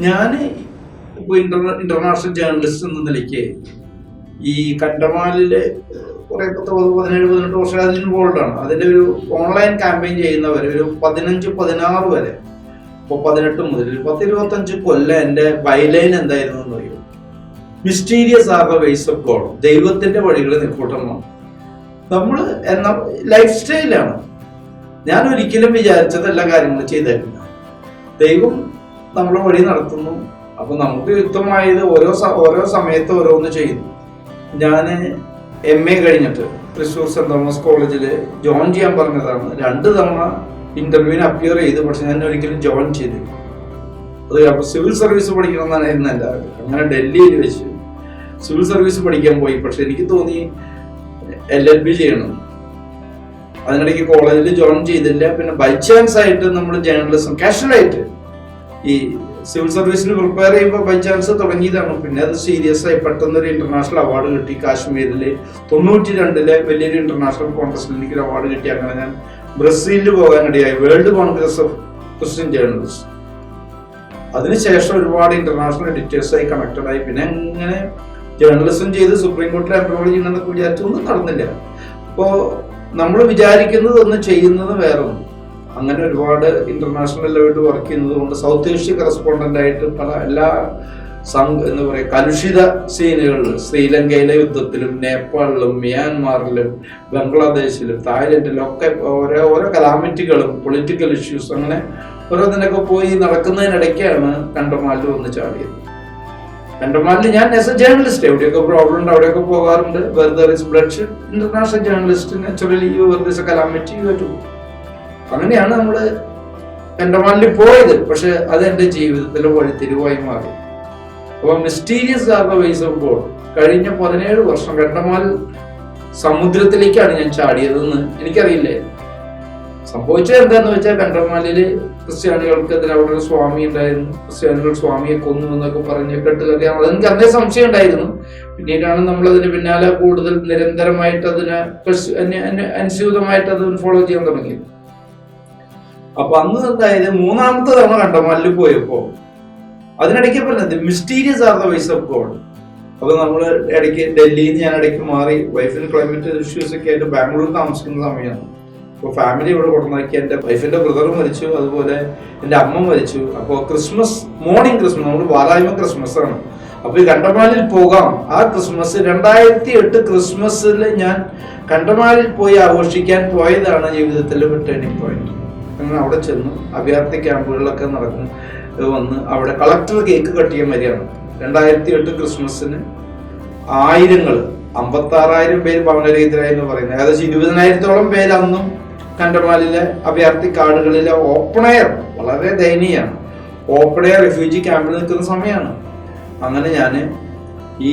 ഞാൻ ഇപ്പോൾ international journalist എന്ന നിലയ്ക്ക് ഈ കണ്ടമാലില് കുറെ 17-18 വർഷം അതിൽ ഇൻവോൾവ് ആണ്. അതിന്റെ ഒരു ഓൺലൈൻ ക്യാമ്പയിൻ ചെയ്യുന്നവർ ഒരു 15-16 വരെ, ഇപ്പോൾ 18 മുതൽ 10-25 കൊല്ലം എൻ്റെ ബൈലൈൻ എന്തായിരുന്നു എന്ന് അറിയും. Mysterious are the ways of God. ദൈവത്തിന്റെ വഴികൾ നിക്കൂട്ടമാണ്. നമ്മൾ എന്ന ലൈഫ് സ്റ്റൈലാണ്. ഞാൻ ഒരിക്കലും വിചാരിച്ചത് എല്ലാ കാര്യങ്ങളും ചെയ്തേക്കില്ല. ദൈവം നമ്മളെ വഴി നടത്തുന്നു. അപ്പൊ നമുക്ക് യുക്തമായത് ഓരോ സമയത്ത് ഓരോന്ന് ചെയ്യുന്നു. ഞാൻ MA കഴിഞ്ഞിട്ട് തൃശ്ശൂർ സെന്റ് തോമസ് കോളേജിൽ ജോയിൻ ചെയ്യാൻ പറഞ്ഞതാണ്. 2 തവണ ഇന്റർവ്യൂവിന് അപ്പിയർ ചെയ്തു. പക്ഷെ ഞാൻ ഒരിക്കലും ജോയിൻ ചെയ്തില്ല. അത് അപ്പൊ സിവിൽ സർവീസ് പഠിക്കണം എന്നായിരുന്നു എൻ്റെ ആഗ്രഹം. അങ്ങനെ ഡൽഹിയിൽ വെച്ച് സിവിൽ സർവീസ് പഠിക്കാൻ പോയി. പക്ഷെ എനിക്ക് തോന്നി LLB ചെയ്യണം. അതിനിടയ്ക്ക് കോളേജിൽ ജോയിൻ ചെയ്തില്ല. പിന്നെ ബൈ ചാൻസ് ആയിട്ട് നമ്മൾ ജേർണലിസം കാഷ്വലായിട്ട് ഈ സിവിൽ സർവീസിന് പ്രിപ്പയർ ചെയ്യുമ്പോൾ ബൈ ചാൻസ് തുടങ്ങിയതാണ്. പിന്നെ അത് സീരിയസ് ആയി പെട്ടെന്നൊരു ഇന്റർനാഷണൽ അവാർഡ് കിട്ടി. കാശ്മീരില് 92 വലിയൊരു ഇന്റർനാഷണൽ കോൺഗ്രസിൽ എനിക്കൊരു അവാർഡ് കിട്ടി. അങ്ങനെ ഞാൻ ബ്രസീലിൽ പോകാനിടയായി, world congress of Christian journalist. അതിനുശേഷം ഒരുപാട് ഇന്റർനാഷണൽ എഡിറ്റേഴ്സായി കണക്റ്റഡ് ആയി. പിന്നെ അങ്ങനെ ജേർണലിസം ചെയ്ത് സുപ്രീം കോടതിയിൽ എംപ്ലോയി ചെയ്യണമെന്നൊക്കെ വിചാരിച്ചൊന്നും നടന്നില്ല. അപ്പോൾ നമ്മൾ വിചാരിക്കുന്നത് ഒന്ന് ചെയ്യുന്നത് വേറെ ഒന്ന്. അങ്ങനെ ഒരുപാട് ഇന്റർനാഷണൽ ലെവലിൽ വർക്ക് ചെയ്യുന്നത് കൊണ്ട് സൗത്ത് ഏഷ്യ കറസ്പോണ്ടന്റ് ആയിട്ട് പല എല്ലാ എന്താ പറയുക കലുഷിത സീനുകളിൽ ശ്രീലങ്കയിലെ യുദ്ധത്തിലും നേപ്പാളിലും മ്യാൻമാറിലും ബംഗ്ലാദേശിലും തായ്ലൻഡിലും ഒക്കെ ഓരോ കലാമിറ്റികളും പൊളിറ്റിക്കൽ ഇഷ്യൂസ് അങ്ങനെ ഓരോന്നിനൊക്കെ പോയി നടക്കുന്നതിനിടയ്ക്കാണ് കണ്ടമാലിൽ വന്ന് ചാടിയത്. കണ്ടമാലിൽ ഞാൻ ആസ് എ ജേർണലിസ്റ്റ് എവിടെയൊക്കെ പ്രോബ്ലം ഉണ്ട് അവിടെയൊക്കെ പോകാറുണ്ട്. Where there is blood international journalist naturally where there is a calamity you too. അങ്ങനെയാണ് നമ്മള് കണ്ടമാലിൽ പോയത്. പക്ഷെ അത് എന്റെ ജീവിതത്തിലെ വഴിത്തിരിവായി മാറി. അപ്പൊ mysterious are the ways of God. കഴിഞ്ഞ 17 വർഷം കണ്ടമാൽ സമുദ്രത്തിലേക്കാണ് ഞാൻ ചാടിയതെന്ന് എനിക്കറിയില്ലേ. സംഭവിച്ചത് എന്താന്ന് വെച്ചാൽ കണ്ടമാലില് ക്രിസ്ത്യാനികൾക്കെതിരെ അവിടെ ഒരു സ്വാമി ഉണ്ടായിരുന്നു. ക്രിസ്ത്യാനികൾ സ്വാമിയെ കൊന്നു എന്നൊക്കെ പറഞ്ഞ് കെട്ടുകഥ. അതെനിക്ക് അന്നേ സംശയം ഉണ്ടായിരുന്നു. പിന്നീടാണ് നമ്മൾ അതിന് പിന്നാലെ കൂടുതൽ നിരന്തരമായിട്ട് അനുസ്യൂതമായിട്ട് അത് ഫോളോ ചെയ്യാൻ തുടങ്ങിയത്. അപ്പൊ അന്ന് എന്തായത് 3ാമത്തെ തവണ കണ്ടമാലിൽ പോയപ്പോ അതിനിടയ്ക്ക് പറഞ്ഞത് mysterious are the ways of God. അപ്പൊ നമ്മള് ഇടയ്ക്ക് ഡൽഹിയിൽ നിന്ന് ഞാൻ ഇടയ്ക്ക് മാറി വൈഫിന് ക്ലൈമറ്റ് ഇഷ്യൂസ് ഒക്കെ ആയിട്ട് ബാംഗ്ലൂരിൽ താമസിക്കുന്ന സമയമാണ്. അപ്പോൾ ഫാമിലി ഇവിടെ കൊണ്ടുവന്നാക്കി. എൻ്റെ വൈഫിന്റെ ബ്രദർ മരിച്ചു, അതുപോലെ എൻ്റെ അമ്മ മരിച്ചു. അപ്പോൾ മോർണിംഗ് ക്രിസ്മസ് നമ്മൾ വാരായ്മ ക്രിസ്മസ് ആണ്. അപ്പൊ ഈ കണ്ടമാലിൽ പോകാം. ആ ക്രിസ്മസ് 2008 ക്രിസ്മസിൽ ഞാൻ കണ്ടമാലിൽ പോയി ആഘോഷിക്കാൻ പോയതാണ് ജീവിതത്തിലെ ഒരു ടേണിംഗ് പോയിന്റ്. അങ്ങനെ അവിടെ ചെന്നു. അഭയാർത്ഥി ക്യാമ്പുകളിലൊക്കെ വന്ന് അവിടെ കളക്ടർ കേക്ക് കട്ട് ചെയ്യാൻ വരികയാണ്. 2008 ക്രിസ്മസിന് ആയിരങ്ങൾ 56,000 പേര് ഭവനരഹിതരായി എന്ന് പറയുന്നത്. ഏകദേശം 20,000-ഓളം പേര് അന്നും കണ്ടമാലിലെ അഭയാർത്ഥി കാടുകളിലെ ഓപ്പൺ എയർ വളരെ ദയനീയമാണ്. ഓപ്പൺ എയർ റെഫ്യൂജി ക്യാമ്പിൽ നിൽക്കുന്ന സമയമാണ്. അങ്ങനെ ഞാൻ ഈ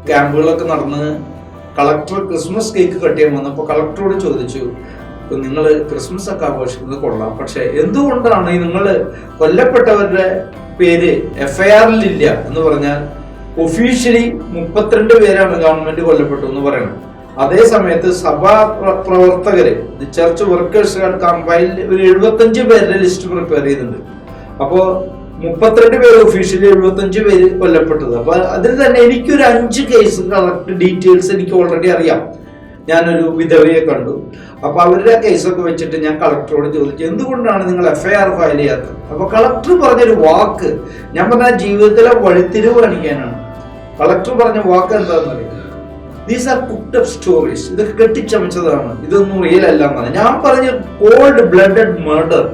ക്യാമ്പുകളൊക്കെ നടന്ന് കളക്ടർ ക്രിസ്മസ് കേക്ക് കട്ട് ചെയ്യാൻ വന്നപ്പോൾ കളക്ടറോട് ചോദിച്ചു, നിങ്ങൾ ക്രിസ്മസ് ഒക്കെ ആഘോഷിക്കുന്നത് കൊള്ളാം, പക്ഷെ എന്തുകൊണ്ടാണ് നിങ്ങൾ കൊല്ലപ്പെട്ടവരുടെ പേര് FIR ഇല്ല എന്ന് പറഞ്ഞാൽ ഒഫീഷ്യലി 32 പേരാണ് ഗവൺമെന്റ് കൊല്ലപ്പെട്ടു എന്ന് പറയുന്നത്. അതേ സമയത്ത് സഭാ പ്രവർത്തകര് ചർച്ച് വർക്കേഴ്സ് കമ്പൈൻഡ് ഒരു 75 പേരുടെ ലിസ്റ്റ് പ്രിപ്പയർ ചെയ്യുന്നുണ്ട്. അപ്പോ 32 പേര് ഒഫീഷ്യലി, 75 പേര് കൊല്ലപ്പെട്ടത്. അപ്പൊ അതിൽ തന്നെ എനിക്കൊരു 5 കേസ് കറക്റ്റ് ഡീറ്റെയിൽസ് എനിക്ക് ഓൾറെഡി അറിയാം. ഞാനൊരു വിധവയെ കണ്ടു. അപ്പൊ അവരുടെ കേസൊക്കെ വെച്ചിട്ട് ഞാൻ കളക്ടറോട് ചോദിച്ചു, എന്തുകൊണ്ടാണ് നിങ്ങൾ FIR ഫയൽ ചെയ്യാത്തത്? അപ്പൊ കളക്ടർ പറഞ്ഞൊരു വാക്ക്, ഞാൻ പറഞ്ഞ ജീവിതത്തിലെ വഴിത്തിരിവ് കാണിക്കാനാണ്. കളക്ടർ പറഞ്ഞ വാക്ക് എന്താണെന്ന് അറിയാം, these are cooked up stories. ഇതൊക്കെ കെട്ടിച്ചമച്ചതാണ്, ഇതൊന്നും റിയൽ അല്ല എന്നാണ് ഞാൻ പറഞ്ഞ. Cold blooded murder.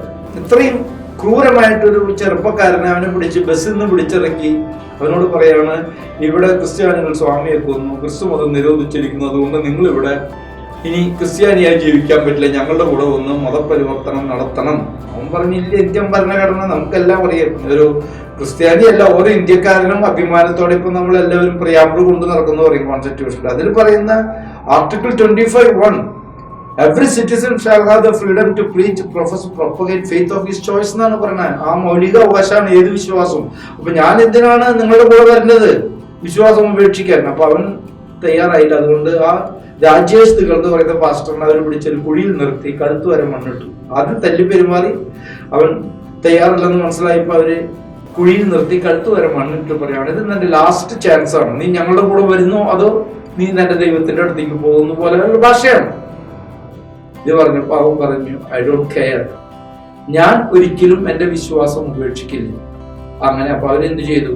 ഇത്രയും ക്രൂരമായിട്ടൊരു ചെറുപ്പക്കാരനെ അവനെ പിടിച്ച് ബസ്സിൽ നിന്ന് പിടിച്ചിറക്കി അവനോട് പറയാണ്, ഇവിടെ ക്രിസ്ത്യാനികൾ സ്വാമിയെ കൊന്നു, ക്രിസ്തു മതം നിരോധിച്ചിരിക്കുന്നു, അതുകൊണ്ട് നിങ്ങൾ ഇവിടെ ഇനി ക്രിസ്ത്യാനിയായി ജീവിക്കാൻ പറ്റില്ല, ഞങ്ങളുടെ കൂടെ വന്ന് മതപരിവർത്തനം നടത്തണം. അവൻ പറഞ്ഞില്ല, ഇന്ത്യൻ ഭരണഘടന നമുക്കെല്ലാം അറിയാം, ഒരു ക്രിസ്ത്യാനിയല്ല ഓരോ ഇന്ത്യക്കാരനും അഭിമാനത്തോടെ ഇപ്പൊ നമ്മൾ എല്ലാവരും പ്രിയാമ്പിൾ കൊണ്ട് നടക്കുന്ന പറയും കോൺസ്റ്റിറ്റ്യൂഷനിൽ. അതിൽ പറയുന്ന article 25(1) every citizen shall have the freedom to preach, profess, propagate faith of his choice എന്നാണ് പറയുന്നത്. ആ മൗലിക അവകാശമാണ് ഏത് വിശ്വാസവും. അപ്പൊ ഞാൻ എന്തിനാണ് നിങ്ങളുടെ കൂടെ വരുന്നത് വിശ്വാസം ഉപേക്ഷിക്കാൻ? അപ്പൊ അവൻ തയ്യാറായില്ല. അതുകൊണ്ട് ആ രാജ്യസ്ഥികൾ എന്ന് പറയുന്ന പാസ്റ്ററിനെ അവർ പിടിച്ചൊരു കുഴിയിൽ നിർത്തി കഴുത്ത് വരെ മണ്ണിട്ടു. ആദ്യം തല്ലി പെരുമാറി. അവൻ തയ്യാറില്ലെന്ന് മനസ്സിലായപ്പോ അവര് കുഴിയിൽ നിർത്തി കഴുത്ത് വരെ മണ്ണിട്ട് പറയുകയാണ്, ഇത് നിന്റെ ലാസ്റ്റ് ചാൻസ് ആണ്, നീ ഞങ്ങളുടെ കൂടെ വരുന്നോ അതോ നീ നിന്റെ ദൈവത്തിന്റെ അടുത്തേക്ക് പോകുന്ന പോലെയുള്ള ഭാഷയാണ്. ഇത് പറഞ്ഞപ്പോ അവൻ പറഞ്ഞു, ഐ ഡോണ്ട് കെയർ, ഞാൻ ഒരിക്കലും എന്റെ വിശ്വാസം ഉപേക്ഷിക്കില്ല. അങ്ങനെ അപ്പൊ അവരെന്ത് ചെയ്തു?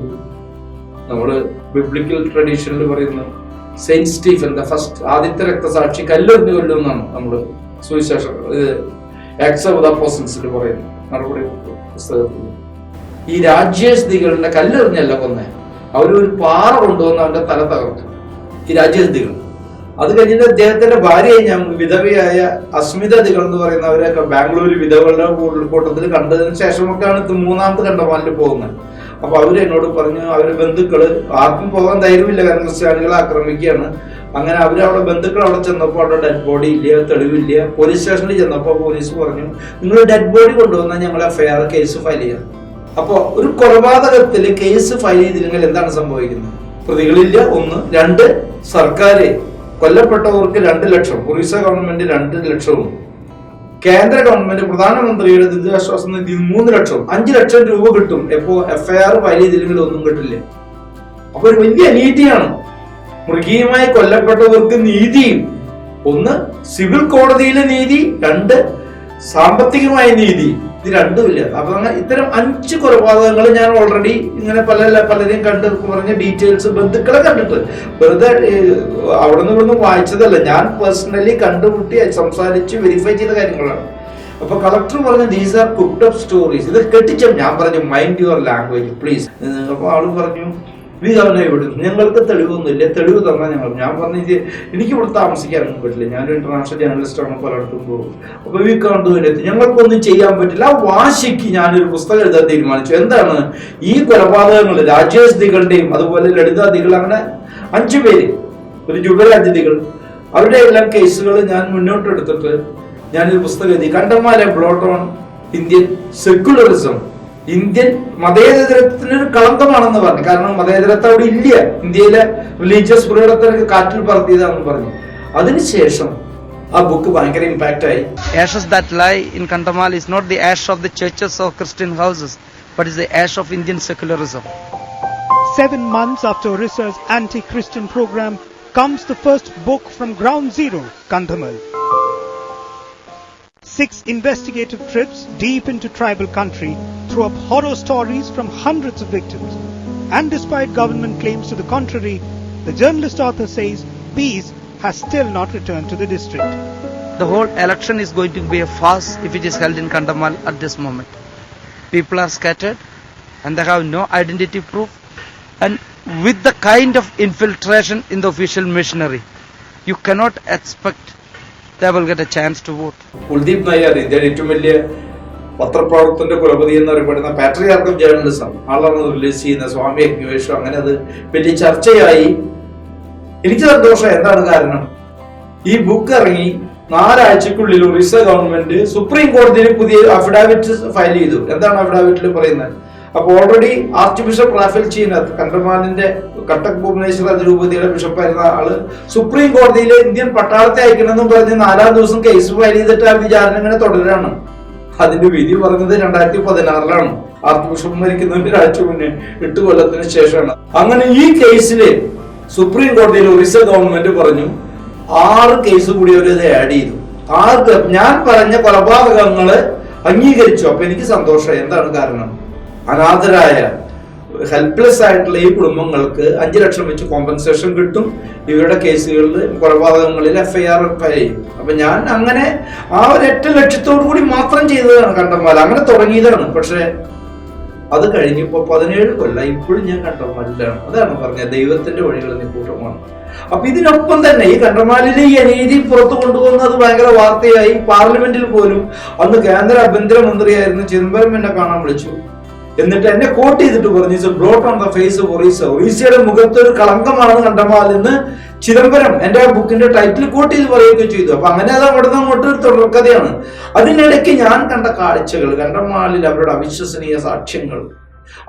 നമ്മള് ബിബ്ലിക്കൽ ട്രഡീഷനിൽ പറയുന്ന സെയിന്റ് സ്റ്റീഫൻ ദ ഫസ്റ്റ്, ആദ്യത്തെ രക്തസാക്ഷി കല്ലെറിഞ്ഞു കൊല്ലുമെന്നാണ് നമ്മള് സുവിശേഷം ആക്ട്സ് ഓഫ് ദ അപ്പോസ്റ്റൽസിൽ പറയുന്നത്, മറുപടി പുസ്തകത്തിൽ. ഈ രാജ്യസ്ത്രീകളുടെ കല്ലെറിഞ്ഞല്ല കൊന്നേ, അവരൊരു പാറ കൊണ്ടുവന്ന് അവന്റെ തല തകർത്തു, ഈ രാജ്യസ്ത്രീകൾ. അത് കഴിഞ്ഞിട്ട് അദ്ദേഹത്തിന്റെ ഭാര്യയെ ഞാൻ വിധവയായ അസ്മിത ദികൾ എന്ന് പറയുന്നവരൊക്കെ ബാംഗ്ലൂർ വിധവകളുടെ കൂട്ടത്തിൽ കണ്ടതിന് ശേഷമൊക്കെയാണ് ഇത് മൂന്നാമത്തെ കണ്ടമാലിൽ പോകുന്നത്. അപ്പൊ അവര് എന്നോട് പറഞ്ഞു, അവര് ബന്ധുക്കള് ആർക്കും പോകാൻ ധൈര്യമില്ല, കാരണം ക്രിസ്ത്യാനികളെ ആക്രമിക്കുകയാണ്. അങ്ങനെ അവരവിടെ ബന്ധുക്കൾ അവിടെ ചെന്നപ്പോൾ അവിടെ ഡെഡ് ബോഡി ഇല്ല, തെളിവില്ല. പോലീസ് സ്റ്റേഷനിൽ ചെന്നപ്പോൾ പോലീസ് പറഞ്ഞു, നിങ്ങൾ ഡെഡ് ബോഡി കൊണ്ടുവന്നാൽ ഞങ്ങൾ FIR കേസ് ഫയൽ ചെയ്യാം. അപ്പൊ ഒരു കൊലപാതകത്തിൽ കേസ് ഫയൽ ചെയ്തില്ലെങ്കിൽ എന്താണ് സംഭവിക്കുന്നത്? പ്രതികളില്ല, 1. 2, സർക്കാർ കൊല്ലപ്പെട്ടവർക്ക് 2 ലക്ഷം, ഒറീസ ഗവൺമെന്റ് 2 ലക്ഷവും, കേന്ദ്ര ഗവൺമെന്റ് പ്രധാനമന്ത്രിയുടെ ദുരിതാശ്വാസ നിധി 3 ലക്ഷം, 5 ലക്ഷം രൂപ കിട്ടും. എപ്പോ FIR ഫയൽ ചെയ്തില്ലെങ്കിൽ ഒന്നും കിട്ടില്ല. അപ്പൊ ഒരു വലിയ അനീതിയാണ്. മൃഗീയമായി കൊല്ലപ്പെട്ടവർക്ക് നീതിയും, 1 സിവിൽ കോടതിയിലെ നീതി, 2 സാമ്പത്തികമായ നീതി, ഇത് രണ്ടുമില്ല. അപ്പൊ അങ്ങനെ ഇത്തരം 5 കൊലപാതകങ്ങൾ ഞാൻ ഓൾറെഡി ഇങ്ങനെ പലരെയും കണ്ട് പറഞ്ഞ ഡീറ്റെയിൽസ് ബന്ധുക്കളെ കണ്ടിട്ട് വെറുതെ അവിടെ നിന്ന് ഇവിടുന്ന് വായിച്ചതല്ല, ഞാൻ പേഴ്സണലി കണ്ടുമുട്ടി സംസാരിച്ച് വെരിഫൈ ചെയ്ത കാര്യങ്ങളാണ്. അപ്പൊ കളക്ടർ പറഞ്ഞു, these are cooked up stories, ഇത് കെട്ടിച്ച. ഞാൻ പറഞ്ഞു, മൈൻഡ് യുവർ ലാംഗ്വേജ് പ്ലീസ്. അപ്പൊ ആള് പറഞ്ഞു, വീതവനെ വിടും, ഞങ്ങൾക്ക് തെളിവൊന്നുമില്ല, തെളിവ് തന്നാൽ ഞങ്ങൾ. ഞാൻ പറഞ്ഞു, എനിക്ക് ഇവിടെ താമസിക്കാനൊന്നും പറ്റില്ല, ഞാനൊരു ഇന്റർനാഷണൽ ജേർണലിസ്റ്റ് ആണ്, പലയിടത്തും പോകും. അപ്പൊ വി കാണ്ട് ഡു എനിത്തിങ്, ഞങ്ങൾക്കൊന്നും ചെയ്യാൻ പറ്റില്ല. ആ വാശിക്ക് ഞാനൊരു പുസ്തകം എഴുതാൻ തീരുമാനിച്ചു. എന്താണ്? ഈ കൊലപാതകങ്ങൾ, രാജ്യസ്ത്രീകളുടെയും അതുപോലെ ലളിതാദികൾ, അങ്ങനെ 5 പേര്, ഒരു ജുബരാജ്യതികൾ, അവരുടെ എല്ലാം കേസുകൾ ഞാൻ മുന്നോട്ടെടുത്തിട്ട് ഞാനൊരു പുസ്തകം എഴുതി, Kandhamal a blot on Indian secularism. Indian മതേതരത്വത്തിനൊരു കളങ്കമാണെന്ന് പറഞ്ഞു. കാരണം മതേതരത്വം അവിടെ ഇല്ല, ഇന്ത്യയിലെ റിലീജിയസ് ഫ്രീഡത്തിനൊക്കെ കാറ്റിൽ പറത്തിയതാണെന്ന് പറഞ്ഞു. അതിനുശേഷം ആ ബുക്ക് ഭയങ്കര ഇമ്പാക്റ്റ് ആയി. Ashes that lie in Kandamal is not the ash of the churches or Christian houses, but is the ash of Indian secularism. 7 months after Orissa's anti-Christian program comes the first book from Ground Zero, Kandamal. 6 investigative trips deep into tribal country throw up horror stories from hundreds of victims. And despite government claims to the contrary, the journalist author says peace has still not returned to the district. The whole election is going to be a farce if it is held in Kandamal at this moment. People are scattered and they have no identity proof. And with the kind of infiltration in the official machinery, you cannot expect they will get a chance to vote. Kuldeep Nayar, ഇന്ത്യയുടെ ഏറ്റവും വലിയ പത്രപ്രവർത്തന്റെ കുലപതി എന്നറിയപ്പെടുന്ന patriarch of journalism ആളാണ് release ചെയ്യുന്ന സ്വാമി അഗ്നിവേശം. അങ്ങനെ അത് വലിയ ചർച്ചയായി. എനിക്ക് സന്തോഷം. എന്താണ് കാരണം? ഈ ബുക്ക് ഇറങ്ങി 4 ആഴ്ചക്കുള്ളിൽ ഒറീസ ഗവൺമെന്റ് സുപ്രീം കോടതിയിൽ പുതിയ അഫിഡാവിറ്റ് ഫയൽ ചെയ്തു. എന്താണ് അഫിഡാവിറ്റിൽ പറയുന്നത്? അപ്പൊ already archbishop Raphael Cheenath, കണ്ടമാലിന്റെ കട്ടക് ഭുവനേശ്വർ അതിരൂപതയുടെ ബിഷപ്പായിരുന്ന ആള്, സുപ്രീം കോടതിയിൽ ഇന്ത്യൻ പട്ടാളത്തെ അയക്കണമെന്നും പറഞ്ഞ് 4-ാം ദിവസം കേസ് ഫയൽ ചെയ്തിട്ട് ആ വിചാരണ ഇങ്ങനെ തുടരാണ്. അതിന്റെ വിധി പറഞ്ഞത് 2016 ആർച്ച് ബിഷപ്പ് മരിക്കുന്നതിന് 1 ആഴ്ച മുന്നേ, 8 കൊല്ലത്തിന് ശേഷമാണ്. അങ്ങനെ ഈ കേസില് സുപ്രീം കോടതിയിൽ ഒറീസ ഗവൺമെന്റ് പറഞ്ഞു 6 കേസ് കൂടി അവരത് ആഡ് ചെയ്തു. 6 ഞാൻ പറഞ്ഞ കൊലപാതകങ്ങള് അംഗീകരിച്ചു. അപ്പൊ എനിക്ക് സന്തോഷമായി. എന്താണ് കാരണം? അനാഥരായ ഹെൽപ്ലെസ് ആയിട്ടുള്ള ഈ കുടുംബങ്ങൾക്ക് 5 ലക്ഷം വെച്ച് കോമ്പൻസേഷൻ കിട്ടും. ഇവരുടെ കേസുകളിൽ കൊലപാതകങ്ങളിൽ FIR ഫയൽ ചെയ്യും. അപ്പൊ ഞാൻ അങ്ങനെ ആ ഒരു 8 ലക്ഷത്തോടു കൂടി മാത്രം ചെയ്തതാണ് കണ്ടമാല. അങ്ങനെ തുടങ്ങിയതാണ്. പക്ഷെ അത് കഴിഞ്ഞപ്പോ 17 കൊല്ലം ഇപ്പോഴും ഞാൻ കണ്ടമാലിലാണ്. അതാണ് പറഞ്ഞത്, ദൈവത്തിന്റെ വഴികൾ നിക്കൂട്ടമാണ്. അപ്പൊ ഇതിനൊപ്പം തന്നെ ഈ കണ്ടമാലിലെ ഈ അനീതി പുറത്തു കൊണ്ടുപോകുന്നത് ഭയങ്കര വാർത്തയായി. പാർലമെന്റിൽ പോലും അന്ന് കേന്ദ്ര ആഭ്യന്തരമന്ത്രിയായിരുന്ന ചിദംബരം എന്നെ കാണാൻ വിളിച്ചു. എന്നിട്ട് എന്നെ കോട്ട് ചെയ്തിട്ട് പറഞ്ഞു, blot on the face of Orissa, ഒറീസയുടെ മുഖത്ത് ഒരു കളങ്കമാണ് കണ്ടമാൽ എന്ന് ചിദംബരം എന്റെ ആ ബുക്കിന്റെ ടൈറ്റിൽ കോട്ട് ചെയ്ത് പറയുകയൊക്കെ ചെയ്തു. അപ്പൊ അങ്ങനെ അത് അവിടെ നിന്ന് അങ്ങോട്ട് ഒരു തുടർക്കഥയാണ്. അതിനിടയ്ക്ക് ഞാൻ കണ്ട കാഴ്ചകൾ, കണ്ടമാലിൽ അവരുടെ അവിശ്വസനീയ സാക്ഷ്യങ്ങൾ,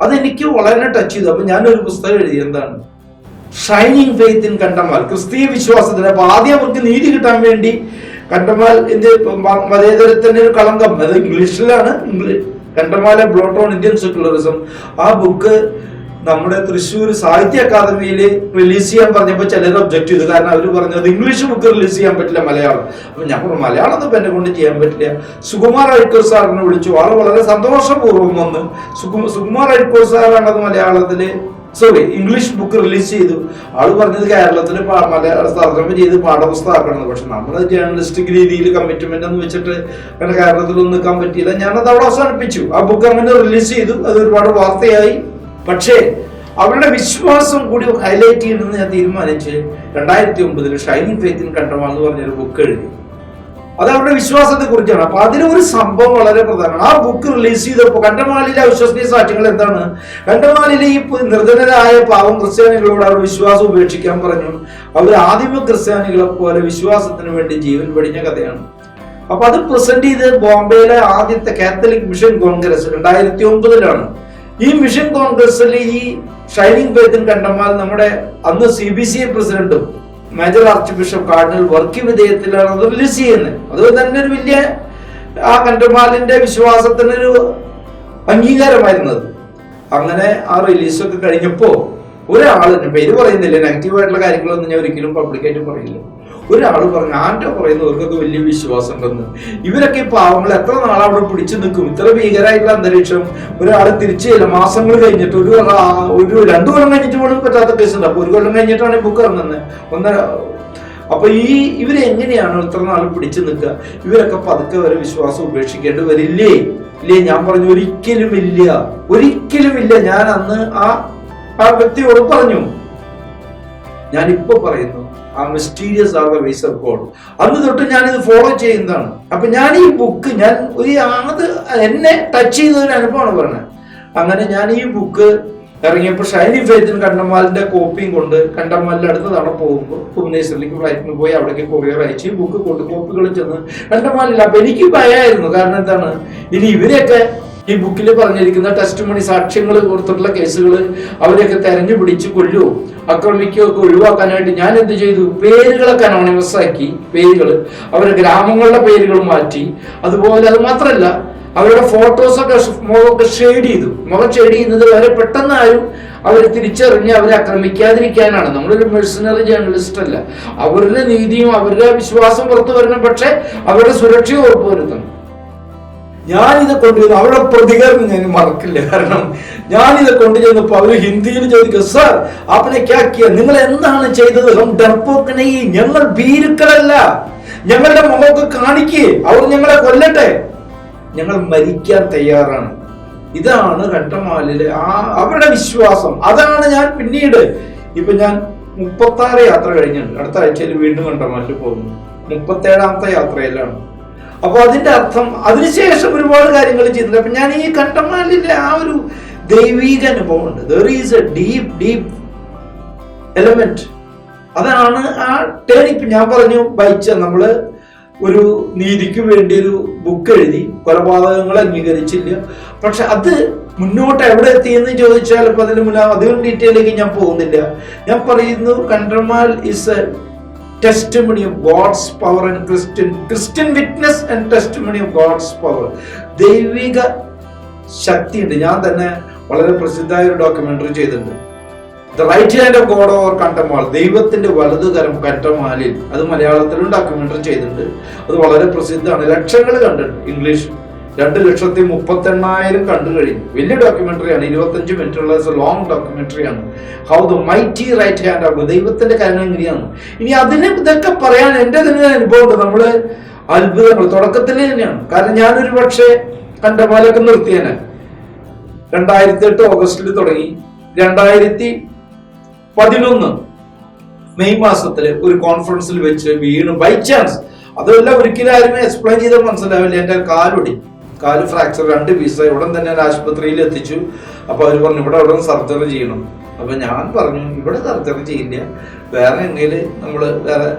അതെനിക്ക് വളരെ ടച്ച് ചെയ്തു. അപ്പൊ ഞാനൊരു പുസ്തകം എഴുതി. എന്താണ്? ഷൈനിങ് ഫെയ്ത്ത് ഇൻ കണ്ടമാൽ, ക്രിസ്തീയ വിശ്വാസത്തിന്. അപ്പൊ ആദ്യം അവർക്ക് നീതി കിട്ടാൻ വേണ്ടി കണ്ടമാൽ മതേതരത്തിന്റെ ഒരു കളങ്കം, അത് ഇംഗ്ലീഷിലാണ്, കണ്ടമാല ബ്ലോട്ട് ഓൺ ഇന്ത്യൻ സെക്യുലറിസം. ആ ബുക്ക് നമ്മുടെ തൃശ്ശൂർ സാഹിത്യ അക്കാദമിയിൽ റിലീസ് ചെയ്യാൻ പറഞ്ഞപ്പോൾ ചിലർ ഒബ്ജക്ട് ചെയ്തു. കാരണം അവർ പറഞ്ഞത് ഇംഗ്ലീഷ് ബുക്ക് റിലീസ് ചെയ്യാൻ പറ്റില്ല, മലയാളം. അപ്പൊ ഞാൻ പറഞ്ഞു മലയാളം ഒന്നും എന്നെ കൊണ്ട് ചെയ്യാൻ പറ്റില്ല. സുകുമാർ അഴിക്കോട് സാറിനെ വിളിച്ചു. ആള് വളരെ സന്തോഷപൂർവ്വം വന്ന് സുകുമാർ അഴിക്കോട് സാറാണത് മലയാളത്തില് ഇംഗ്ലീഷ് ബുക്ക് റിലീസ് ചെയ്തു. ആള് പറഞ്ഞത് കേരളത്തില് മലയാള തർജ്ജമ ചെയ്ത് പാഠപുസ്തകമാക്കണമെന്ന്. പക്ഷെ നമ്മള് ജേർണലിസ്റ്റിക് രീതിയിൽ കമ്മിറ്റ്മെന്റ് എന്ന് വെച്ചിട്ട് അങ്ങനെ കേരളത്തിലൊന്നും നിൽക്കാൻ പറ്റിയില്ല. ഞാനത് അവിടെ അവസാനിപ്പിച്ചു. ആ ബുക്ക് അങ്ങനെ റിലീസ് ചെയ്തു. അത് ഒരുപാട് വാർത്തയായി. പക്ഷേ അവരുടെ വിശ്വാസം കൂടി ഹൈലൈറ്റ് ചെയ്യണമെന്ന് ഞാൻ തീരുമാനിച്ച് 2009 ഷൈനിങ് ഫെയ്ത്ത് ഇൻ കണ്ടമാൽ എന്ന് പറഞ്ഞൊരു ബുക്ക് എഴുതി. അത് അവരുടെ വിശ്വാസത്തെ കുറിച്ചാണ്. അപ്പൊ അതിലൊരു സംഭവം വളരെ പ്രധാനമാണ്. ആ ബുക്ക് റിലീസ് ചെയ്തപ്പോൾ കണ്ടമാലിലെ അവിശ്വസനീയ സാക്ഷ്യങ്ങൾ എന്താണ്? കണ്ടമാലിലെ ഈ നിർധനരായ പാവം ക്രിസ്ത്യാനികളോട് അവർ വിശ്വാസം ഉപേക്ഷിക്കാൻ പറഞ്ഞു. അവർ ആദിമ ക്രിസ്ത്യാനികളെ പോലെ വിശ്വാസത്തിന് വേണ്ടി ജീവൻ വെടിഞ്ഞ കഥയാണ്. അപ്പൊ അത് പ്രസന്റ് ചെയ്ത് ബോംബെയിലെ ആദ്യത്തെ കാത്തലിക് മിഷൻ കോൺഗ്രസ് 2009 ഈ മിഷൻ കോൺഗ്രസിൽ ഈ ഷൈനിങ് ഫെയ്ത്ത് ഇൻ കണ്ടമാൽ നമ്മുടെ അന്ന് CBCA പ്രസിഡന്റും major archbishop cardinal Varkey വിധേയത്തിലാണ് അത് റിലീസ് ചെയ്യുന്നത്. അത് തന്നെ ഒരു വലിയ ആ കണ്ടമാലിന്റെ വിശ്വാസത്തിനൊരു അംഗീകാരമായിരുന്നത്. അങ്ങനെ ആ റിലീസൊക്കെ കഴിഞ്ഞപ്പോ ഒരാളിന് പേര് പറയുന്നില്ല, നെഗറ്റീവായിട്ടുള്ള കാര്യങ്ങളൊന്നും ഞാൻ ഒരിക്കലും പബ്ലിക്കായിട്ട് പറയില്ല. ഒരാൾ പറഞ്ഞു ആൻറ്റോ പറയുന്നവർക്കൊക്കെ വലിയ വിശ്വാസം ഉണ്ടെന്ന്. ഇവരൊക്കെ ഈ പാവങ്ങൾ എത്ര നാൾ അവിടെ പിടിച്ചു നിൽക്കും? ഇത്ര ഭീകരമായിട്ടുള്ള അന്തരീക്ഷം. ഒരാൾ തിരിച്ചില്ല, മാസങ്ങൾ കഴിഞ്ഞിട്ട് ഒരു 2 കൊല്ലം കഴിഞ്ഞിട്ട് പോലും പറ്റാത്ത കേസുണ്ട്. അപ്പൊ 1 കൊല്ലം കഴിഞ്ഞിട്ടാണ് ഈ ബുക്ക് ഇറങ്ങുന്നത്. അപ്പൊ ഇവര് എങ്ങനെയാണ് ഇത്ര നാൾ പിടിച്ചു നിൽക്കുക? ഇവരൊക്കെ പതുക്കെ വരെ വിശ്വാസം ഉപേക്ഷിക്കേണ്ടി വരില്ലേ? ഇല്ലേ? ഞാൻ പറഞ്ഞു ഒരിക്കലും ഇല്ല, ഒരിക്കലും ഇല്ല. ഞാൻ അന്ന് ആ വ്യക്തിയോട് പറഞ്ഞു. ഞാനിപ്പോ പറയുന്നു ആ mysterious are the ways of God. അന്ന് തൊട്ട് ഞാനിത് ഫോളോ ചെയ്യുന്നതാണ്. അപ്പൊ ഞാൻ ഈ ബുക്ക് അത് എന്നെ ടച്ച് ചെയ്ത ഒരു അനുഭവമാണ് പറഞ്ഞത്. അങ്ങനെ ഞാൻ ഈ ബുക്ക് ഇറങ്ങിയപ്പോൾ ഷൈനിങ് ഫെയ്ത്ത് ഇൻ കണ്ടമാലിന്റെ കോപ്പിയും കൊണ്ട് കണ്ടമാലിന്റെ അടുത്ത തവണ പോകുമ്പോൾ ഭുവനേശ്വറിലേക്ക് ഫ്ലൈറ്റിന് പോയി അവിടേക്ക് കൊറിയർ അയച്ച് ഈ ബുക്ക് കൊണ്ട് കോപ്പികൾ ചെന്ന് കണ്ടമാലില്ല. അപ്പൊ എനിക്ക് ഭയമായിരുന്നു. കാരണം എന്താണ്, ഇനി ഇവരെയൊക്കെ ഈ ബുക്കിൽ പറഞ്ഞിരിക്കുന്ന ടെസ്റ്റിമണി സാക്ഷ്യങ്ങൾ കൊടുത്തിട്ടുള്ള കേസുകൾ അവരെയൊക്കെ തെരഞ്ഞു പിടിച്ച് കൊല്ലുവോ ആക്രമിക്കുകയോ ഒക്കെ ഒഴിവാക്കാനായിട്ട് ഞാൻ എന്ത് ചെയ്തു? പേരുകളൊക്കെ അനോണിമസ് ആക്കി. പേരുകൾ അവരുടെ ഗ്രാമങ്ങളുടെ പേരുകൾ മാറ്റി. അതുപോലെ അത് മാത്രമല്ല അവരുടെ ഫോട്ടോസൊക്കെ മുഖമൊക്കെ ഷെയ്ഡ് ചെയ്തു. മുഖം ഷെയ്ഡ് ചെയ്യുന്നത് വരെ പെട്ടെന്ന് ആരും അവർ തിരിച്ചറിഞ്ഞ് അവരെ ആക്രമിക്കാതിരിക്കാനാണ്. നമ്മളൊരു മെഴ്സണറി ജേർണലിസ്റ്റ് അല്ല. അവരുടെ നീതിയും അവരുടെ വിശ്വാസം പുറത്തു വരണം, പക്ഷെ അവരുടെ സുരക്ഷയും ഉറപ്പുവരുത്തണം. ഞാനിത് കൊണ്ടുവന്നു. അവരുടെ പ്രതികരണം ഞാൻ മറക്കില്ല. കാരണം ഞാനിത് കൊണ്ടുചെന്നപ്പോ അവര് ഹിന്ദിയിൽ ചോദിക്കും, സർ ആപ്നെ ക്യാ കിയ, നിങ്ങൾ എന്താണ് ചെയ്തത്? ഞങ്ങൾ ഭീരുക്കളല്ല, ഞങ്ങളുടെ മുഖമൊക്കെ കാണിക്കേ, അവർ ഞങ്ങളെ കൊല്ലട്ടെ, ഞങ്ങൾ മരിക്കാൻ തയ്യാറാണ്. ഇതാണ് കണ്ടമാലിലെ അവരുടെ വിശ്വാസം. അതാണ് ഞാൻ പിന്നീട് ഞാൻ 36 യാത്ര കഴിഞ്ഞിട്ടുണ്ട്. അടുത്ത ആഴ്ചയിൽ വീണ്ടും കണ്ടമാലിൽ പോകുന്നു. 37ാമത്തെ യാത്രയിലാണ്. അപ്പൊ അതിന്റെ അർത്ഥം അതിനുശേഷം ഒരുപാട് കാര്യങ്ങൾ ചെയ്തിട്ടുണ്ട്. അപ്പൊ ഞാൻ ഈ കണ്ടമാലിന്റെ ആ ഒരു ദൈവീക അനുഭവം ഉണ്ട്. There is A deep element. അതാണ് ആ ടേണിംഗ്. ഞാൻ പറഞ്ഞു നമ്മള് ഒരു നീതിക്ക് വേണ്ടി ഒരു ബുക്ക് എഴുതി, കൊലപാതകങ്ങൾ അംഗീകരിച്ചില്ല. പക്ഷെ അത് മുന്നോട്ട് എവിടെ എത്തിയെന്ന് ചോദിച്ചാൽ ഇപ്പൊ അതിന് മുന്നേ അധികം ഡീറ്റെയിലേക്ക് ഞാൻ പോകുന്നില്ല. ഞാൻ പറയുന്നു Kandhamal is a testimony of God's power and Christian witness and testimony of God's power. ദൈവിക ശക്തിയുണ്ട്. ഞാൻ തന്നെ വളരെ പ്രസിദ്ധമായ ഒരു ഡോക്യുമെന്ററി ചെയ്തിട്ടുണ്ട്, the right hand of God over Kandhamal, ദൈവത്തിന്റെ വലതുകരം കണ്ടമാലിൽ. അത് മലയാളത്തിലും ഡോക്യുമെന്ററി ചെയ്തിട്ടുണ്ട്. അത് വളരെ പ്രസിദ്ധമാണ്. ലക്ഷങ്ങൾ കണ്ടിട്ടുണ്ട്. ഇംഗ്ലീഷ് 2,38,000 കണ്ടു കഴിഞ്ഞു. വലിയ ഡോക്യുമെന്ററിയാണ്. 25 മിനിറ്റുള്ള ലോങ് ഡോക്യുമെന്ററിയാണ്. How the mighty right hand of ദൈവത്തിന്റെ കരം എങ്ങനെയാണ്. ഇനി ഇതൊക്കെ പറയാൻ എന്റെ തന്നെ അനുഭവം ഉണ്ട്. നമ്മള് അത്ഭുതങ്ങൾ തുടക്കത്തിൽ തന്നെയാണ്. കാരണം ഞാനൊരു പക്ഷേ കണ്ടമാലൊക്കെ നിർത്തിയേനെ. 2008 ഓഗസ്റ്റിൽ തുടങ്ങി 2011 മെയ് മാസത്തില് ഒരു കോൺഫറൻസിൽ വെച്ച് വീണു ബൈ ചാൻസ്. അതെല്ലാം ഒരിക്കലും ആരുമേ എക്സ്പ്ലെയിൻ ചെയ്താൽ മനസ്സിലാവില്ല. എന്റെ കാല് ഫ്രാക്ചർ 2 പീസായി. ഉടൻ തന്നെ ആശുപത്രിയിൽ എത്തിച്ചു. അപ്പൊ അവര് പറഞ്ഞു ഇവിടെ സർജറി ചെയ്യണം. അപ്പൊ ഞാൻ പറഞ്ഞു ഇവിടെ സർജറി ചെയ്യില്ല, വേറെ എങ്ങനെ നമ്മള് വേറെ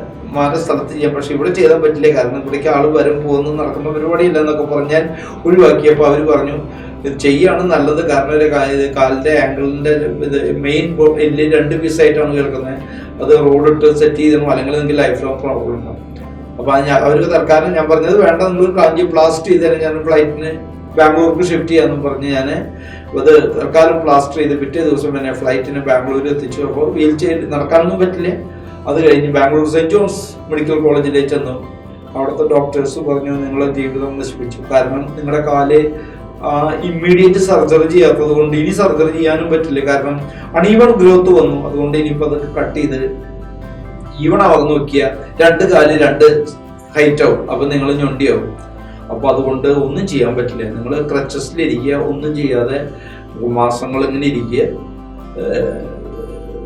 സ്ഥലത്ത് ചെയ്യാം, പക്ഷെ ഇവിടെ ചെയ്താൽ പറ്റില്ല, കാരണം ഇവിടേക്ക് ആള് വരും പോകുന്നു നടക്കുന്ന പരിപാടിയില്ല എന്നൊക്കെ പറഞ്ഞ് ഞാൻ ഒഴിവാക്കിയപ്പോ അവര് പറഞ്ഞു ഇത് ചെയ്യാണ് നല്ലത്. കാരണം ഒരു കാലിന്റെ ആംഗിളിന്റെ മെയിൻ എല്ല് 2 പീസായിട്ടാണ് കേൾക്കുന്നത്. അത് റോഡിട്ട് സെറ്റ് ചെയ്തോ അല്ലെങ്കിൽ നിങ്ങൾക്ക് ലൈഫ് ലോങ് പ്രോബ്ലം ഉണ്ടാവും. അപ്പൊ അവർക്ക് തൽക്കാലം ഞാൻ പറഞ്ഞത് വേണ്ട, നിങ്ങൾ പ്ലാസ്റ്റ് ചെയ്തേനെ, ഞാൻ ഫ്ലൈറ്റിന് ബാംഗ്ലൂർക്ക് ഷിഫ്റ്റ് ചെയ്യാന്നും പറഞ്ഞ് ഞാൻ അത് തൽക്കാലം പ്ലാസ്റ്റർ ചെയ്ത് പിറ്റേ ദിവസം തന്നെ ഫ്ലൈറ്റിന് ബാംഗ്ലൂർ എത്തിച്ചു. അപ്പോൾ വീൽ ചെയർ നടക്കാനൊന്നും പറ്റില്ല. അത് കഴിഞ്ഞ് ബാംഗ്ലൂർ സെന്റ് ജോൺസ് മെഡിക്കൽ കോളേജിലേക്ക് ചെന്നു. അവിടുത്തെ ഡോക്ടേഴ്സ് പറഞ്ഞു, നിങ്ങളെ ജീവിതം നശിപ്പിച്ചു. കാരണം നിങ്ങളുടെ കാല് ഇമ്മീഡിയറ്റ് സർജറി ചെയ്യാത്തത് കൊണ്ട് ഇനി സർജറി ചെയ്യാനും പറ്റില്ല. കാരണം അൺഈവൺ ഗ്രോത്ത് വന്നു. അതുകൊണ്ട് ഇനിയിപ്പോൾ അതൊക്കെ കട്ട് ചെയ്ത് ഈവൺ ആവാൻ നോക്കിയ 2 കാല് 2 ഹൈറ്റ് ആവും. അപ്പൊ നിങ്ങൾ ഞൊണ്ടിയാവും. അപ്പൊ അതുകൊണ്ട് ഒന്നും ചെയ്യാൻ പറ്റില്ല. നിങ്ങൾ ക്രച്ചസിലിരിക്കുക, ഒന്നും ചെയ്യാതെ മാസങ്ങൾ ഇങ്ങനെ ഇരിക്കുക.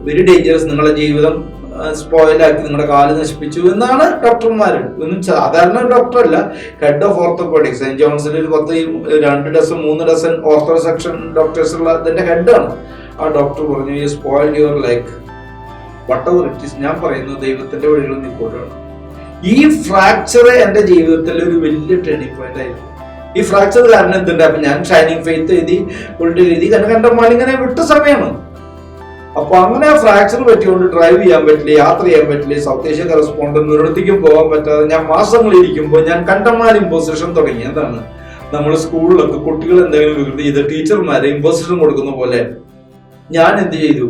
Very dangerous. നിങ്ങളുടെ ജീവിതം സ്പോയിലാക്കി, നിങ്ങളുടെ കാല് നശിപ്പിച്ചു എന്നാണ് ഡോക്ടർമാർ. ഒന്നും സാധാരണ ഡോക്ടർ അല്ല, ഹെഡ് ഓഫ് ഓർത്തോപെഡിക്സ്. സെന്റ് ജോൺസിൽ ഒരു 2 dozen 3 dozen ortho section doctors ഉള്ള ഇതിന്റെ ഹെഡാണ്. ആ ഡോക്ടർ പറഞ്ഞു, you spoiled your life whatever it is. ഞാൻ പറയുന്നു, ദൈവത്തിന്റെ വഴികളിൽ നിൽക്കുകയാണ്. ഈ ഫ്രാക്ചർ എന്റെ ജീവിതത്തിൽ ഒരു വലിയ ടേണിംഗ് പോയിന്റ് ആയിരുന്നു. ഈ ഫ്രാക്ചർ കാരണം എന്തുണ്ട്? അപ്പൊ ഞാൻ ഷൈനിങ് ഫെയ്ത്ത് എഴുതി, ഉൾട്ട് എഴുതി, കനകണ്ടമാൽ ഇങ്ങനെ വിട്ട സമയമാണ്. അപ്പൊ അങ്ങനെ ഫ്രാക്ചർ പറ്റിയോണ്ട് ഡ്രൈവ് ചെയ്യാൻ പറ്റില്ല, യാത്ര ചെയ്യാൻ പറ്റില്ല, സൗത്ത് ഏഷ്യ കറസ്പോണ്ടന്റ് ഒരിടത്തേക്കും പോകാൻ പറ്റാതെ ഞാൻ മാസങ്ങളിരിക്കുമ്പോൾ ഞാൻ കണ്ടമാൽ ഇമ്പോസിഷൻ തുടങ്ങി. എന്താണ്, നമ്മൾ സ്കൂളിലൊക്കെ കുട്ടികൾ എന്തെങ്കിലും വികൃതി ചെയ്ത് ടീച്ചർമാരെ ഇമ്പോസിഷൻ കൊടുക്കുന്ന പോലെ ഞാൻ എന്ത് ചെയ്തു?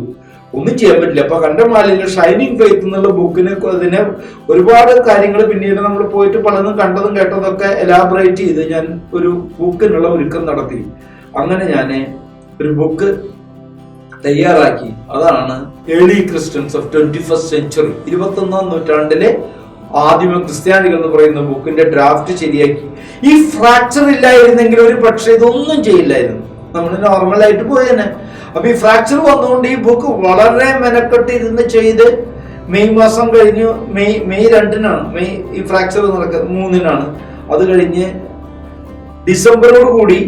ഒന്നും ചെയ്യാൻ പറ്റില്ല. അപ്പൊ കണ്ടമാലിലെ ഷൈനിങ് ഫെയ്ത്ത് എന്നുള്ള ബുക്കിന് അതിനെ ഒരുപാട് കാര്യങ്ങൾ പിന്നീട് നമ്മൾ പോയിട്ട് പലതും കണ്ടതും കേട്ടതൊക്കെ എലാബറേറ്റ് ചെയ്ത് ഞാൻ ഒരു ബുക്കിനുള്ള ഒരുക്കം നടത്തി. അങ്ങനെ ഞാൻ ഒരു ബുക്ക് തയ്യാറാക്കി. അതാണ് early Christians of 21st century, 21ാം നൂറ്റാണ്ടിലെ ആദിമ ക്രിസ്ത്യാനികൾ എന്ന് പറയുന്ന ബുക്കിന്റെ ഡ്രാഫ്റ്റ് ശരിയാക്കി. ഈ ഫ്രാക്ചർ ഇല്ലായിരുന്നെങ്കിൽ ഒരു പക്ഷേ ഇതൊന്നും ചെയ്യില്ലായിരുന്നു, നമ്മൾ നോർമലായിട്ട് പോയി തന്നെ. അപ്പൊ ഈ ഫ്രാക്ചർ വന്നുകൊണ്ട് ഈ ബുക്ക് വളരെ മെനക്കെട്ട് ഇരുന്ന് ചെയ്ത് മെയ് മാസം കഴിഞ്ഞു. മെയ് 2-നാണ് ഈ ഫ്രാക്ചർ നടക്കുന്നത്, 3-നാണ്. അത് കഴിഞ്ഞ് ഡിസംബറോട് കൂടി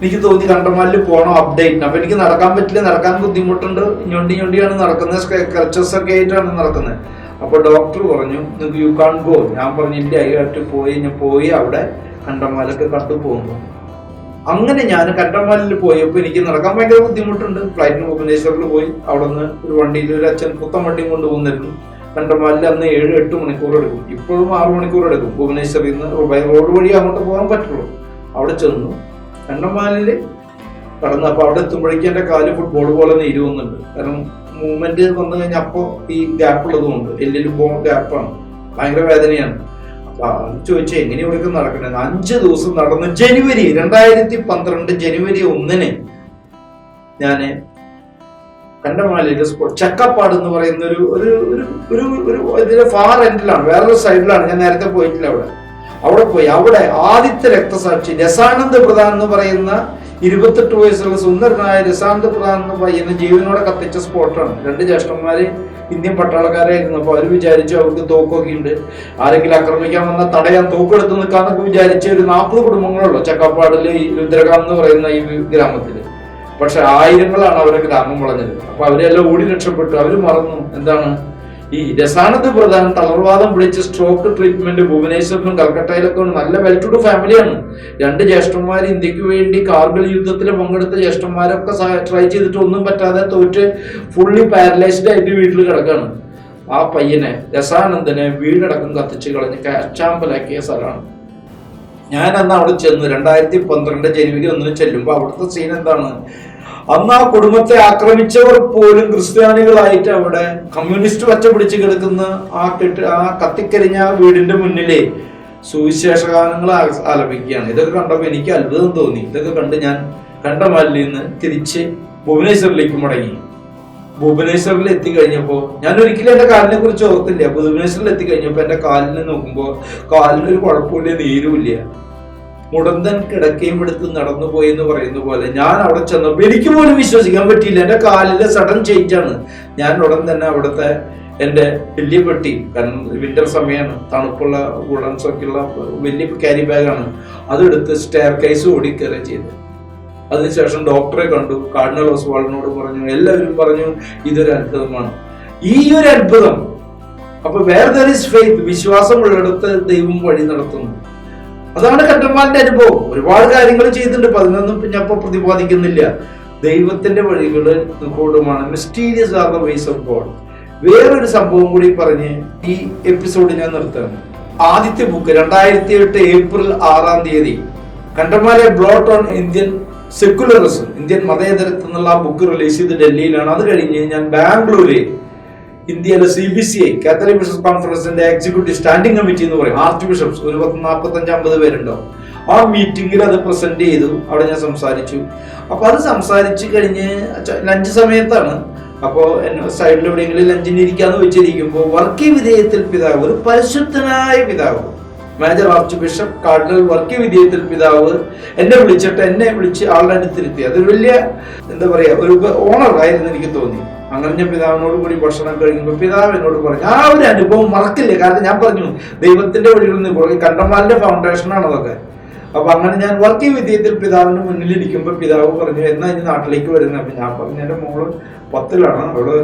എനിക്ക് തോന്നി കണ്ടമാലിൽ പോകണം അപ്ഡേറ്റിന്. അപ്പൊ എനിക്ക് നടക്കാൻ പറ്റില്ല, നടക്കാൻ ബുദ്ധിമുട്ടുണ്ട്, ഞൊണ്ടിയാണ് നടക്കുന്നത്, ക്രച്ചസ് ഒക്കെ ആയിട്ടാണ് നടക്കുന്നത്. അപ്പൊ ഡോക്ടർ പറഞ്ഞു, യു കാൺ ഗോ. ഞാൻ പറഞ്ഞു, ഇല്ല, ആയിട്ട് പോയി അവിടെ കണ്ടമാലൊക്കെ കണ്ടു പോകുന്നു. അങ്ങനെ ഞാൻ കണ്ടമാലിൽ പോയപ്പോൾ എനിക്ക് നടക്കാൻ ഭയങ്കര ബുദ്ധിമുട്ടുണ്ട്. ഫ്ലൈറ്റിന് ഭുവനേശ്വറിൽ പോയി. അവിടെ നിന്ന് ഒരു വണ്ടിയിൽ ഒരു അച്ഛൻ പുത്തൻ വണ്ടിയും കൊണ്ടുപോകുന്നിരുന്നു. കണ്ടമാലിൽ അന്ന് 7-8 മണിക്കൂർ എടുക്കും. ഇപ്പോഴും 6 മണിക്കൂർ എടുക്കും ഭുവനേശ്വറിൽ നിന്ന്. റോഡ് വഴി അങ്ങോട്ട് പോകാൻ പറ്റുള്ളൂ. അവിടെ ചെന്നു കണ്ടമാലില് കടന്നു. അപ്പൊ അവിടെ എത്തുമ്പോഴേക്കും എന്റെ കാല് ഫുട്ബോൾ പോലെ നീര് വന്നിട്ടുണ്ട്. കാരണം മൂവ്മെന്റ് വന്നു കഴിഞ്ഞാൽ അപ്പോ ഈ ഗ്യാപ്പ് ഉള്ളത് കൊണ്ട്, എല്ലിൽ ഗ്യാപ്പാണ്, ഭയങ്കര വേദനയാണ്. അപ്പൊ ചോദിച്ചാൽ എങ്ങനെ ഇവിടേക്ക് നടക്കണേ? 5 ദിവസം നടന്ന് ജനുവരി 2012 ജനുവരി 1-ന് ഞാന് കണ്ടമാലിന്റെ ചക്കപ്പാട് എന്ന് പറയുന്ന ഒരു ഇതിന്റെ ഫാർ എൻഡിലാണ്, വേറൊരു സൈഡിലാണ്. ഞാൻ നേരത്തെ പോയിട്ടില്ല. അവിടെ പോയി. അവിടെ ആദ്യത്തെ രക്തസാക്ഷി രസാനന്ദ് പ്രധാൻ എന്ന് പറയുന്ന 28 വയസ്സുള്ള സുന്ദരനായ രസാനന്ദ് പ്രധാൻ എന്ന് പറയുന്ന ജീവനോടെ കത്തിച്ച സ്പോട്ടാണ്. 2 ജ്യേഷ്ഠന്മാര് ഇന്ത്യൻ പട്ടാളക്കാരായിരുന്നു. അപ്പൊ അവര് വിചാരിച്ചു അവർക്ക് തോക്കൊക്കെ ഉണ്ട്, ആരെങ്കിലും ആക്രമിക്കാൻ വന്നാൽ തടയാൻ തോക്കെടുത്ത് നിൽക്കാന്നൊക്കെ വിചാരിച്ച ഒരു 40 കുടുംബങ്ങളുള്ളൂ ചക്കപ്പാടില് ഈ രുദ്രകാം എന്ന് പറയുന്ന ഈ ഗ്രാമത്തില്. പക്ഷെ ആയിരങ്ങളാണ് അവരെ ഗ്രാമം വളഞ്ഞത്. അപ്പൊ അവരെല്ലാം ഓടി രക്ഷപ്പെട്ടു. അവര് മറന്നു എന്താണ്, ഈ രസാനന്ദ് പ്രധാൻ തളർവാദം പിടിച്ച് സ്ട്രോക്ക് ട്രീറ്റ്മെന്റ് ഭുവനേശ്വറിലും കൽക്കട്ടയിലൊക്കെ നല്ല വെൽ ടു ഡു ഫാമിലിയാണ്. 2 ജ്യേഷ്ഠന്മാർ ഇന്ത്യക്ക് വേണ്ടി കാർഗിൽ യുദ്ധത്തിൽ പങ്കെടുത്ത ജ്യേഷ്ഠന്മാരൊക്കെ ട്രൈ ചെയ്തിട്ട് ഒന്നും പറ്റാതെ തോറ്റ് ഫുള്ളി പാരലൈസ്ഡ് ആയിട്ട് വീട്ടിൽ കിടക്കാണ്. ആ പയ്യനെ രസാനന്ദനെ വീടടക്കം കത്തിച്ച് കളഞ്ഞ് കാച്ചാമ്പലാക്കിയ സ്ഥലമാണ്. ഞാൻ അന്ന് അവിടെ ചെന്നു 2012 ജനുവരി 1-ന് ചെല്ലുമ്പോൾ അവിടുത്തെ സീൻ എന്താണ്, അന്ന് ആ കുടുംബത്തെ ആക്രമിച്ചവർ പോലും ക്രിസ്ത്യാനികളായിട്ട് അവിടെ കമ്മ്യൂണിസ്റ്റ് പച്ച പിടിച്ച് കിടക്കുന്ന ആ കത്തിക്കരിഞ്ഞ വീടിന്റെ മുന്നിലെ സുവിശേഷ ഗാനങ്ങൾ ആലപിക്കുകയാണ്. ഇതൊക്കെ കണ്ടപ്പോൾ എനിക്ക് അത്ഭുതം തോന്നി. ഇതൊക്കെ കണ്ട് ഞാൻ കണ്ടമാലിൽ നിന്ന് തിരിച്ച് ഭുവനേശ്വറിലേക്ക് മടങ്ങി. ഭുവനേശ്വറിൽ എത്തിക്കഴിഞ്ഞപ്പോൾ ഞാൻ ഒരിക്കലും എന്റെ കാലിനെ കുറിച്ച് ഓർത്തില്ല. ഭുവനേശ്വറിൽ എത്തിക്കഴിഞ്ഞപ്പോൾ എന്റെ കാലിന് നോക്കുമ്പോൾ കാലിനൊരു കുഴപ്പമില്ല, നീരുമില്ല. മുടന്തൻ കിടക്കയും എടുത്ത് നടന്നുപോയി എന്ന് പറയുന്ന പോലെ ഞാൻ അവിടെ ചെന്നപ്പോൾ എനിക്ക് പോലും വിശ്വസിക്കാൻ പറ്റിയില്ല. എന്റെ കാലിലെ സഡൻ ചേഞ്ച് ആണ്. ഞാൻ ഉടൻ തന്നെ അവിടുത്തെ എന്റെ വലിയ പെട്ടി, കാരണം വിന്റർ സമയമാണ്, തണുപ്പുള്ള വുളൻസ് ഒക്കെ ഉള്ള വലിയ ക്യാരി ബാഗാണ്, അതെടുത്ത് സ്റ്റെയർ കേസ് ഓടിക്കയറി ചെയ്ത്. അതിനുശേഷം ഡോക്ടറെ കണ്ടു, കാർഡിനൽ ഓസ്വാൾഡിനോട് പറഞ്ഞു, എല്ലാവരും പറഞ്ഞു ഇതൊരു അത്ഭുതമാണ്. ഈ ഒരു അത്ഭുതം, അപ്പൊ വേർ ദർ ഈസ് ഫെയ്ത്ത്, വിശ്വാസമുള്ളിടത്ത് ദൈവം വഴി നടത്തുന്നു. അതാണ് കണ്ടമാലിന്റെ അനുഭവം. ഒരുപാട് കാര്യങ്ങൾ ചെയ്തിട്ടുണ്ട്, അതിനൊന്നും ഞാൻ ഇപ്പൊ പ്രതിപാദിക്കുന്നില്ല. ദൈവത്തിന്റെ വഴികള് നിഗൂഢമാണ്. Mysterious are the ways of God. വേറൊരു സംഭവം കൂടി പറഞ്ഞ് ഈ എപ്പിസോഡ് ഞാൻ നിർത്തുകയാണ്. ആദ്യത്തെ ബുക്ക് 2008 ഏപ്രിൽ 6-ാം തീയതി Kandhamal a blot on Indian secularism, Indian മതേതരത്വം എന്നുള്ള ആ ബുക്ക് റിലീസ് ചെയ്ത് ഡൽഹിയിലാണ്. അത് കഴിഞ്ഞ് ഞാൻ ബാംഗ്ലൂര് ഇന്ത്യയിലെ CBCI കാത്തലിക് ബിഷപ്സ് കോൺഫറൻസിന്റെ എക്സിക്യൂട്ടീവ് സ്റ്റാൻഡിംഗ് കമ്മിറ്റി എന്ന് പറയും, ആർച്ച് ബിഷപ്സ് ഒരു 45-50 പേരുണ്ടാവും. ആ മീറ്റിംഗിൽ അത് പ്രസന്റ് ചെയ്തു. അവിടെ ഞാൻ സംസാരിച്ചു. അപ്പൊ അത് സംസാരിച്ചു കഴിഞ്ഞ് ലഞ്ച് സമയത്താണ്. അപ്പോ സൈഡിൽ എവിടെയെങ്കിലും ലഞ്ചിന് ഇരിക്കാന്ന് വെച്ചിരിക്കുമ്പോൾ വർക്കി വിധേയത്തിൽ പിതാവ്, ഒരു പരിശുദ്ധനായ പിതാവ്, major archbishop cardinal Varkey വിധേയത്തിൽ പിതാവ് എന്നെ വിളിച്ച് ആളുടെ അടുത്തിരുത്തി. അത് വലിയ എന്താ പറയാ, ഒരു ഓണർ ആയിരുന്നു എനിക്ക് തോന്നി. അങ്ങനെ ഞാൻ പിതാവിനോട് കൂടി ഭക്ഷണം കഴിക്കുമ്പോൾ പിതാവ് എന്നോട് പറഞ്ഞു, ആ ഒരു അനുഭവം മറക്കില്ല. കാരണം ഞാൻ പറഞ്ഞു, ദൈവത്തിന്റെ വഴികളിൽ നിന്ന് കണ്ടമാലിന്റെ ഫൗണ്ടേഷനാണ് അതൊക്കെ. അപ്പൊ അങ്ങനെ ഞാൻ വർക്കി വിധേയത്തിൽ പിതാവിന് മുന്നിലിരിക്കുമ്പോൾ പിതാവ് പറഞ്ഞു, എന്നാ ഇനി നാട്ടിലേക്ക് വരുന്നത്. അപ്പൊ ഞാൻ പറഞ്ഞു, എന്റെ മോള് 10ലാണ്, അവള്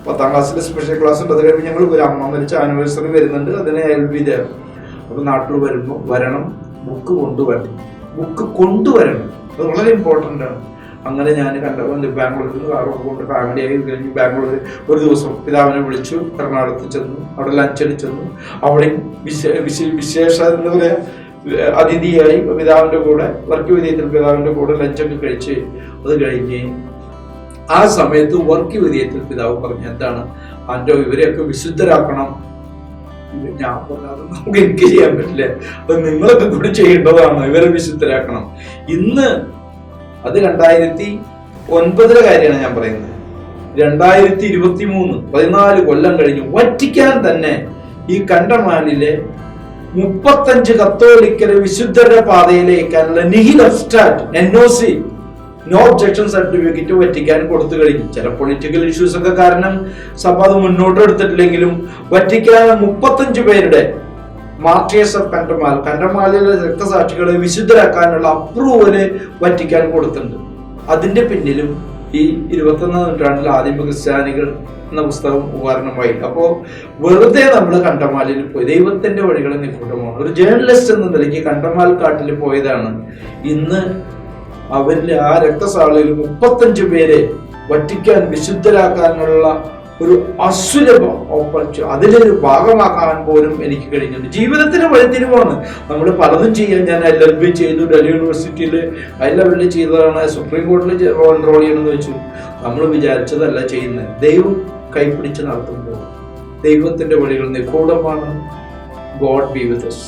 10ാം ക്ലാസ്സിൽ സ്പെഷ്യൽ ക്ലാസ് ഉണ്ട്. അത് കഴിയുമ്പോൾ ഞങ്ങൾ ഒരു അമ്മ മരിച്ച ആനിവേഴ്സറി വരുന്നുണ്ട്, അതിന് LB തരും. അപ്പൊ നാട്ടിൽ വരുമ്പോൾ വരണം, ബുക്ക് കൊണ്ടുവരണം. അത് വളരെ ഇമ്പോർട്ടൻ്റ് ആണ്. അങ്ങനെ ഞാൻ ബാംഗ്ലൂരിൽ നിന്ന് കാറൊക്കെ കൊണ്ട് ഫാമിലിയായി കഴിഞ്ഞ് ബാംഗ്ലൂർ ഒരു ദിവസം പിതാവിനെ വിളിച്ചു. എറണാകുളത്ത് ചെന്നു, അവിടെ ലഞ്ചിന് ചെന്നു. അവിടെ വിശേഷ എന്താ പറയാ, അതിഥിയായി പിതാവിന്റെ കൂടെ, വർക്കി വിധേയത്തിൽ പിതാവിന്റെ കൂടെ ലഞ്ചൊക്കെ കഴിച്ച് അത് കഴിഞ്ഞ് ആ സമയത്ത് വർക്കി വിധേയത്തിൽ പിതാവ് പറഞ്ഞു, എന്താണ് ആൻറ്റോ, ഇവരെയൊക്കെ വിശുദ്ധരാക്കണം. ഞാൻ പറഞ്ഞത് നമുക്ക് എനിക്ക് ചെയ്യാൻ പറ്റില്ല, അത് നിങ്ങളൊക്കെ കൂടി ചെയ്യേണ്ടതാണ്, ഇവരെ വിശുദ്ധരാക്കണം. ഇന്ന് അത് 2009 കാര്യമാണ് ഞാൻ പറയുന്നത്. 2023 14 കൊല്ലം കഴിഞ്ഞു. വറ്റിക്കാൻ തന്നെ ഈ കണ്ടമാലിലെ 35 കത്തോലിക്കരെ വിശുദ്ധരുടെ പാതയിലേക്കാനുള്ള nihil obstat NOC, no objection certificate Vatican കൊടുത്തു കഴിഞ്ഞു. ചില പൊളിറ്റിക്കൽ ഇഷ്യൂസ് ഒക്കെ കാരണം സഭ അത് മുന്നോട്ട് എടുത്തിട്ടില്ലെങ്കിലും വറ്റിക്കാൻ 35 പേരുടെ മാർട്ടിയേഴ്സ് ഓഫ് കണ്ടമാലിലെ രക്തസാക്ഷികളെ വിശുദ്ധരാക്കാനുള്ള അപ്രൂവല് വറ്റിക്കാൻ കൊടുത്തിട്ടുണ്ട്. അതിന്റെ പിന്നിലും ഈ 21ാം നൂറ്റാണ്ടിൽ ആദിമ ക്രിസ്ത്യാനികൾ എന്ന പുസ്തകം ഉപകരണമായി. അപ്പോ വെറുതെ നമ്മൾ കണ്ടമാലിൽ പോയി ദൈവത്തിന്റെ വഴികളെ നിക്കൂട്ടമാണ്. ഒരു ജേർണലിസ്റ്റ് എന്ന നിലയ്ക്ക് കണ്ടമാൽ കാട്ടിൽ പോയതാണ്. ഇന്ന് അവരിലെ ആ രക്തസാക്ഷികളിൽ 35 പേരെ വറ്റിക്കാൻ വിശുദ്ധരാക്കാനുള്ള ഒരു അസുലഭ ഓപ്പർച്യൂണിറ്റി, അതിലൊരു ഭാഗമാക്കാൻ പോലും എനിക്ക് കഴിഞ്ഞിട്ടുണ്ട്. ജീവിതത്തിന് വഴിത്തിരിവാണ്. നമ്മൾ പലതും ചെയ്യാൻ, ഞാൻ LLB ചെയ്തു, ഡൽഹി യൂണിവേഴ്സിറ്റിയിൽ ഹൈ ലെവലിൽ ചെയ്തതാണ്, സുപ്രീം കോടതിയിൽ എൻറോൾ ചെയ്യണമെന്ന് വെച്ചു. നമ്മൾ വിചാരിച്ചതല്ല ചെയ്യുന്നത്. ദൈവം കൈപ്പിടിച്ച് നടത്തുമ്പോൾ ദൈവത്തിന്റെ വഴികൾ നിഗൂഢമാണ്. ഗോഡ് ബി വിത്ത് us.